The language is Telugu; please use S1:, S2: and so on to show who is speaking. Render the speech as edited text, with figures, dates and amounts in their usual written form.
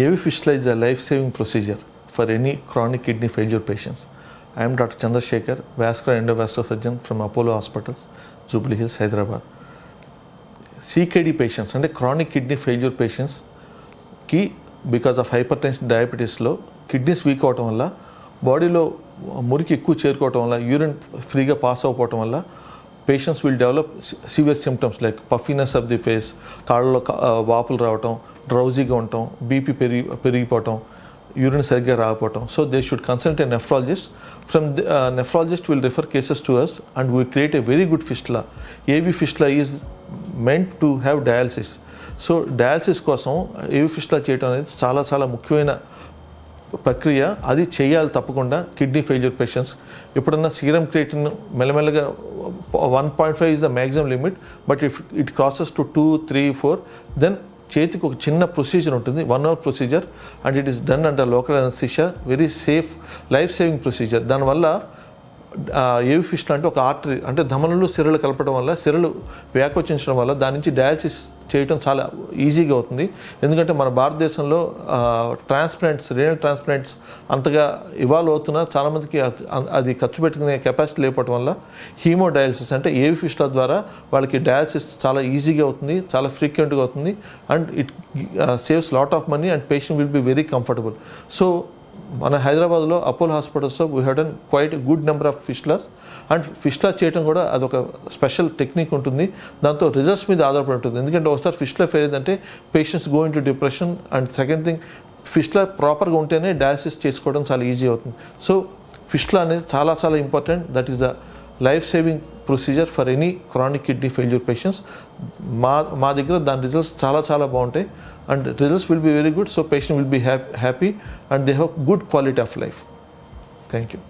S1: AV fistula is a life-saving procedure for any chronic kidney failure patients. I am Dr. Chandrasekhar, vascular endovascular surgeon from Apollo Hospitals, Jubilee Hills, Hyderabad. CKD patients అంటే chronic kidney failure patients కి బికాస్ ఆఫ్ హైపర్ టెన్షన్ డయాబెటీస్లో కిడ్నీస్ వీక్ అవటం వల్ల బాడీలో మురికి ఎక్కువ చేరుకోవటం వల్ల యూరిన్ ఫ్రీగా పాస్ అవ్వకపోవటం వల్ల patients will develop severe symptoms like puffiness of the face, కాళ్ళలో వాపులు రావటం, డ్రౌజీగా ఉండటం, బీపీ పెరిగిపోవటం, యూరిన్ సరిగ్గా రాకపోవటం. So they should consult a nephrologist. From the nephrologist will refer cases to us and we create a very good fistula. AV fistula is meant to have dialysis. So dialysis కోసం ఏవి ఫిస్టులా చేయడం అనేది చాలా చాలా ముఖ్యమైన ప్రక్రియ. అది చేయాలి తప్పకుండా కిడ్నీ ఫెయిల్యూర్ పేషెంట్స్. ఎప్పుడన్నా సీరం క్రియేటిన్ మెల్లమెల్లగా 1.5 is the maximum limit, but if it crosses to 2, 3, 4 then చేతికి ఒక చిన్న ప్రొసీజర్ ఉంటుంది, 1 hour procedure, and it is done under local anaesthesia. Very safe, life saving procedure. దానివల్ల ఏవి ఫిస్టులా అంటే ఒక ఆర్టరీ అంటే ధమనులు సిరలు కలపడం వల్ల, సిరలు వ్యాకోచించడం వల్ల దాని నుంచి డయాలసిస్ చేయడం చాలా ఈజీగా అవుతుంది. ఎందుకంటే మన భారతదేశంలో ట్రాన్స్ప్లాంట్స్, రీనల్ ట్రాన్స్ప్లాంట్స్ అంతగా ఇవాల్వ్ అవుతున్నా చాలామందికి అది ఖర్చు పెట్టుకునే కెపాసిటీ లేకపోవడం వల్ల హీమో డయాలసిస్ అంటే ఏవి ఫిస్టులా ద్వారా వాళ్ళకి డయాలసిస్ చాలా ఈజీగా అవుతుంది, చాలా ఫ్రీక్వెంట్గా అవుతుంది, and it saves lot of money and patient will be very comfortable. So మన హైదరాబాద్లో అపోలో హాస్పిటల్స్లో we have done quite good number of fistulas. And fistula చేయడం కూడా అదొక స్పెషల్ టెక్నిక్ ఉంటుంది, దాంతో రిజల్ట్స్ మీద ఆధారపడి ఉంటుంది. ఎందుకంటే ఒకసారి ఫిస్టులా ఫెయిల్ అయిందంటే patients go in to depression. And second thing, fistula ప్రాపర్గా ఉంటేనే డయాలసిస్ చేసుకోవడం చాలా ఈజీ అవుతుంది. సో ఫిస్టులా అనేది చాలా చాలా important. That is the life saving procedure for any chronic kidney failure patients. మా దగ్గర దాని రిజల్ట్స్ చాలా చాలా బాగుంటాయి and results will be very good, so patient will be happy and they have good quality of life. Thank you.